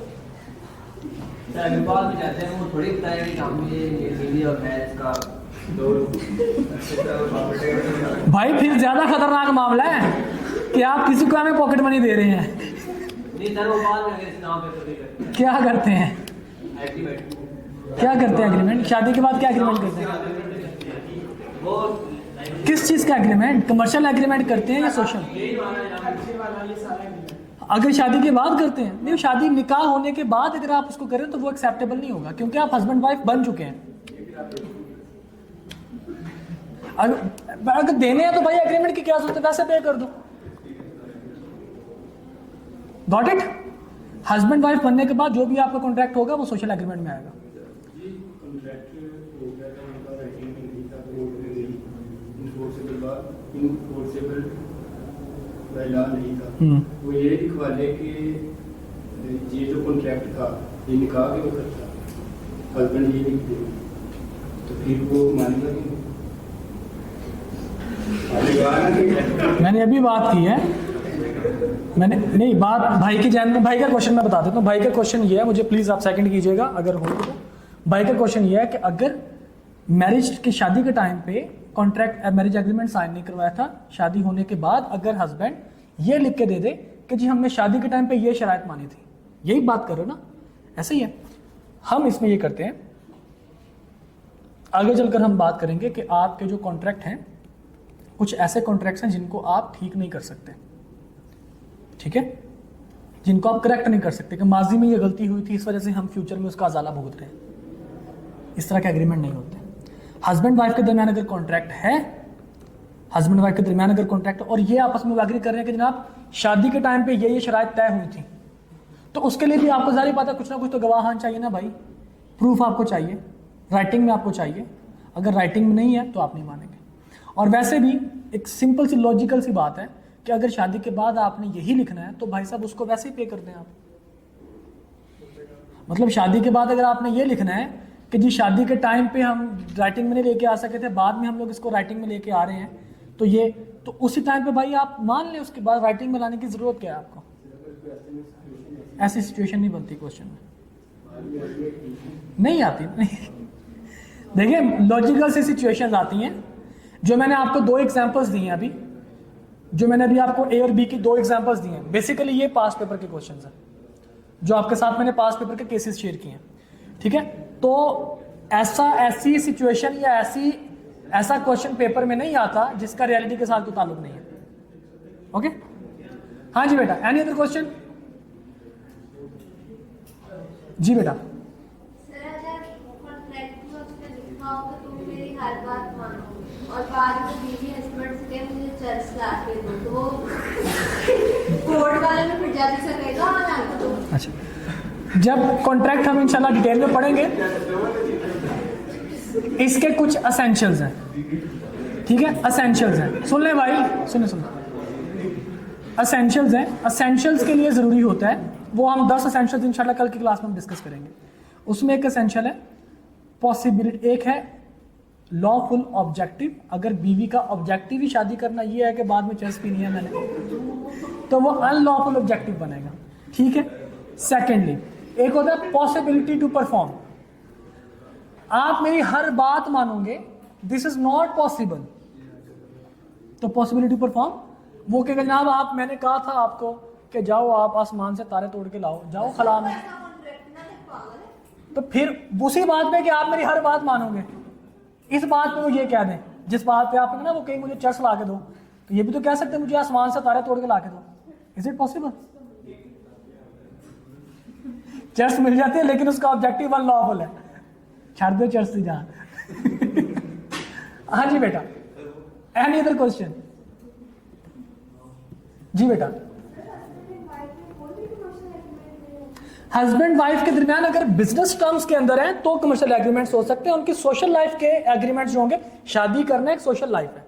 भाई फिर ज्यादा खतरनाक मामला है कि आप किसी को हमें पॉकेट मनी दे रहे हैं। क्या करते हैं? क्या करते हैं एग्रीमेंट? शादी के बाद क्या एग्रीमेंट करते हैं? किस चीज का एग्रीमेंट? कमर्शियल एग्रीमेंट करते हैं या सोशल? अगर शादी के बाद करते हैं, नहीं, शादी निकाह होने के बाद अगर आप उसको करें तो वो एक्सेप्टेबल नहीं होगा, क्योंकि आप हस्बैंड वाइफ बन चुके हैं। अगर देने हैं तो भाई एग्रीमेंट की क्या जरूरत है, वैसे पे कर दो। Got it? हस्बैंड वाइफ बनने के बाद जो भी आपका कॉन्ट्रैक्ट होगा वो सोशल एग्रीमेंट में आएगा। वो ये दिखवा ले कि ये जो कॉन्ट्रैक्ट था ये निकाह के वक्त था, हस्बैंड ये नहीं दे तो फिर वो मानेगा नहीं। मैंने अभी बात की है, मैंने नहीं बात भाई की जान में। भाई का क्वेश्चन मैं बता देता हूँ। भाई का क्वेश्चन ये है, मुझे प्लीज आप सेकंड कीजिएगा अगर हो तो। भाई का क्वेश्चन ये है कि अगर मैरिज की शादी के टाइम पे कॉन्ट्रैक्ट मैरिज एग्रीमेंट साइन नहीं करवाया था, शादी होने के बाद अगर हस्बैंड ये लिख के दे दे कि जी हमने शादी के टाइम पे ये शराइत मानी थी, यही बात कर रहे हो ना? ऐसे ही है। हम इसमें ये करते हैं, आगे चलकर हम बात करेंगे कि आपके जो कॉन्ट्रैक्ट हैं, कुछ ऐसे कॉन्ट्रैक्ट्स हैं जिनको आप ठीक नहीं कर सकते, ठीक है, जिनको आप करेक्ट नहीं कर सकते कि माजी में ये गलती हुई थी, इस वजह से हम फ्यूचर में उसका अजाला भुगत रहे हैं। इस तरह के एग्रीमेंट नहीं होते। हस्बैंड वाइफ के दरमियान अगर कॉन्ट्रैक्ट है, हस्बैंड वाइफ के दरमियान अगर कॉन्ट्रैक्ट और ये आपस में एग्री कर रहे हैं कि जनाब शादी के टाइम पे ये शराइत तय हुई थी, तो उसके लिए भी आपको जारी बात है कुछ ना कुछ तो गवाहान चाहिए ना भाई, प्रूफ आपको चाहिए, राइटिंग में आपको चाहिए। अगर राइटिंग में नहीं है तो आप नहीं मानेंगे। और वैसे भी एक सिंपल सी लॉजिकल सी बात है कि अगर शादी के बाद आपने यही लिखना है तो भाई साहब उसको वैसे ही पे कर दें आप। मतलब शादी के बाद अगर आपने ये लिखना है कि जी शादी के टाइम पे हम राइटिंग में नहीं लेके आ सके थे, बाद में हम लोग इसको राइटिंग में लेके आ रहे हैं, तो ये तो उसी टाइम पे भाई आप मान लें, उसके बाद राइटिंग में लाने की जरूरत क्या है आपको? ऐसी सिचुएशन नहीं बनती क्वेश्चन में, नहीं आती। नहीं देखिए लॉजिकल सी सिचुएशंस आती हैं, जो मैंने आपको दो एग्जांपल्स दिए हैं अभी, जो मैंने अभी आपको ए और बी की दो एग्जांपल्स दिए हैं। बेसिकली ये पास्ट पेपर के क्वेश्चंस हैं जो आपके साथ मैंने पास्ट पेपर के केसेस शेयर किए हैं, ठीक है। तो ऐसी सिचुएशन या ऐसा क्वेश्चन पेपर में नहीं आता जिसका रियलिटी के साथ कोई ताल्लुक नहीं है। ओके, हाँ जी बेटा, एनी अदर क्वेश्चन? जी बेटा। और बाद में बीवी हस्बैंड से मुझे चर्च ला के दो, तो वो कोर्ट वाले में फिर जा सकेगा और तो। अच्छा, जब कॉन्ट्रैक्ट हम इंशाल्लाह डिटेल में पढ़ेंगे, इसके कुछ असेंशियल्स हैं, ठीक है, असेंशियल्स हैं, सुन ले भाई, सुनो असेंशियल्स हैं। असेंशियल्स के लिए ज़रूरी होता है, वो हम 10 असेंशियल्स इंशाल्लाह कल की क्लास में हम डिस्कस करेंगे। उसमें एक असेंशियल है पॉसिबिलिटी, एक है लॉफुल ऑब्जेक्टिव। अगर बीवी का ऑब्जेक्टिव ही शादी करना ये है कि बाद में चर्च पीनी है मैंने, तो वो अनलॉफुल ऑब्जेक्टिव बनेगा, ठीक है। सेकेंडली एक होता है पॉसिबिलिटी टू परफॉर्म। आप मेरी हर बात मानोगे, दिस इज नॉट पॉसिबल, तो पॉसिबिलिटी टू परफॉर्म वो कहेगा जनाब आप, मैंने कहा था आपको कि जाओ आप आसमान से तारे तोड़ के लाओ, जाओ खला में। ऐसा कॉन्ट्रैक्ट ना देख पागल है। तो फिर उसी बात पे कि आप मेरी हर बात मानोगे, इस बात पे वो ये कह दें, जिस बात पे आप ना वो कहीं मुझे चर्च ला के दो, तो ये भी तो कह सकते हैं मुझे आसमान से तारे तोड़ के ला के दो। Is it possible? चर्च मिल जाती है लेकिन उसका ऑब्जेक्टिव अनलॉफुल है, छाड़ दो चर्च से जहां। हाँ जी बेटा, एनी अदर क्वेश्चन? जी बेटा, हस्बैंड वाइफ के दरमियान अगर बिजनेस टर्म्स के अंदर है तो कमर्शियल एग्रीमेंट्स हो सकते हैं। उनकी सोशल लाइफ के एग्रीमेंट्स जो होंगे, शादी करना एक सोशल लाइफ है,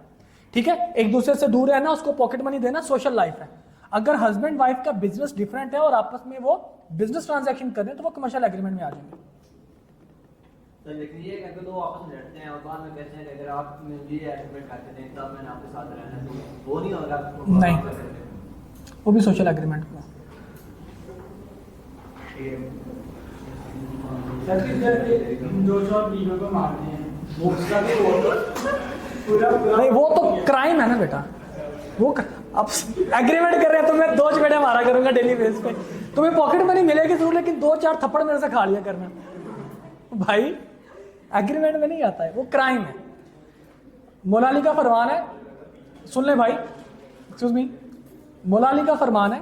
ठीक है, एक दूसरे से दूर रहना, उसको पॉकेट मनी देना सोशल लाइफ है। अगर हस्बैंड वाइफ का बिजनेस डिफरेंट है और आपस में वो बिजनेस ट्रांजैक्शन कर रहे हैं तो वो कमर्शियल एग्रीमेंट में आ जाएंगे। तो लेकिन ये अगर दो आपस में लड़ते हैं और बाद में कहते हैं कि अगर आप ये एग्रीमेंट करते हैं तब मैंने आपके साथ रहना है, तो वो नहीं होगा? नहीं, वो भी सोशल एग्रीमेंट में। जो जो बीवियों को मारते हैं वो उसका भी पूरा नहीं, वो तो क्राइम है ना बेटा। वो अब एग्रीमेंट कर रहे हैं तो मैं 2 चपेड़े मारा करूंगा डेली बेस पे, तुम्हें पॉकेट मनी मिलेगी जरूर लेकिन 2-4 थप्पड़ मेरे से खा लिया करना भाई, एग्रीमेंट में नहीं आता है, वो क्राइम है। मौलाली का फरमान है, सुन ले भाई, एक्सक्यूज मी, मौलाली का फरमान है,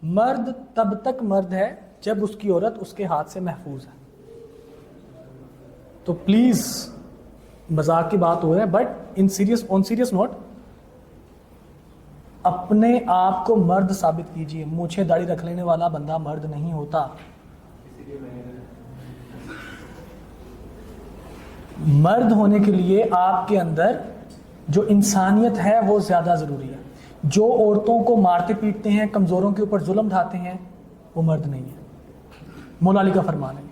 मर्द तब तक मर्द है जब उसकी औरत उसके हाथ से महफूज है। तो प्लीज, मजाक की बात हो रही है बट ऑन सीरियस नोट, अपने आप को मर्द साबित कीजिए। मूछे दाढ़ी रख लेने वाला बंदा मर्द नहीं होता। मर्द होने के लिए आपके अंदर जो इंसानियत है वो ज्यादा जरूरी है। जो औरतों को मारते पीटते हैं, कमजोरों के ऊपर जुल्म ढाते हैं, वो मर्द नहीं है। मौलाली का फरमान है,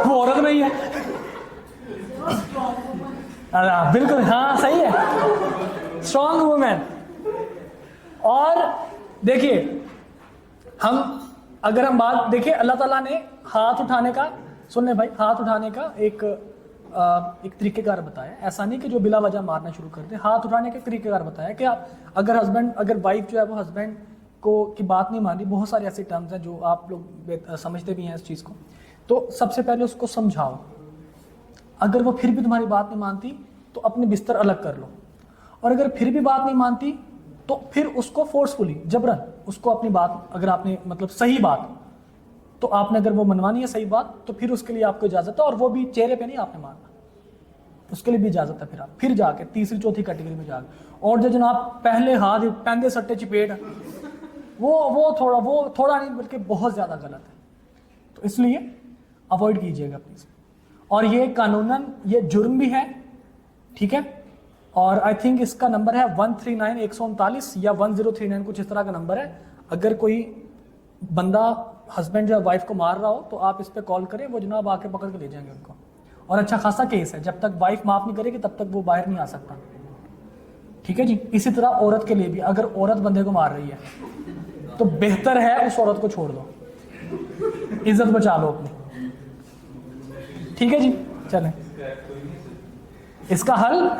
वो औरत नहीं है। बिल्कुल, हाँ सही है, स्ट्रॉन्ग वुमेन। और देखिए, अगर हम बात देखिए, अल्लाह ताला ने हाथ उठाने का, सुन ले भाई, हाथ उठाने का एक तरीकेकार बताया। ऐसा नहीं कि जो बिला वजह मारना शुरू कर दे, हाथ उठाने का तरीकेकार बताया कि आप अगर वाइफ जो है वो हस्बैंड को की बात नहीं मान रही, बहुत सारे ऐसे टर्म्स हैं जो आप लोग समझते भी हैं इस चीज़ को, तो सबसे पहले उसको समझाओ। अगर वो फिर भी तुम्हारी बात नहीं मानती तो अपने बिस्तर अलग कर लो, और अगर फिर भी बात नहीं मानती तो फिर उसको फोर्सफुली, जबरन उसको अपनी बात, अगर आपने मतलब सही बात, तो आपने अगर वो मनवानी है सही बात, तो फिर उसके लिए आपको इजाजत है, और वो भी चेहरे पे नहीं आपने मानना, उसके लिए भी इजाजत है। फिर आप फिर जाके तीसरी चौथी कैटेगरी में जाके, और जो जनाब पहले हाथ पहले सट्टे चपेट, वो थोड़ा नहीं बल्कि बहुत ज्यादा गलत है। तो इसलिए अवॉइड कीजिएगा प्लीज। और ये कानूनन ये जुर्म भी है, ठीक है। और आई थिंक इसका नंबर है 139-139 या 1039, कुछ इस तरह का नंबर है। अगर कोई बंदा हस्बैंड जो है वाइफ को मार रहा हो तो आप इस पे कॉल करें, वो जनाब आके पकड़ के ले जाएंगे उनको। और अच्छा खासा केस है, जब तक वाइफ माफ नहीं करेगी तब तक वो बाहर नहीं आ सकता, ठीक है जी। इसी तरह औरत के लिए भी, अगर औरत बंदे को मार रही है तो बेहतर है उस औरत को छोड़ दो, इज्जत बचा लो अपनी, ठीक है जी। चलें, इसका हल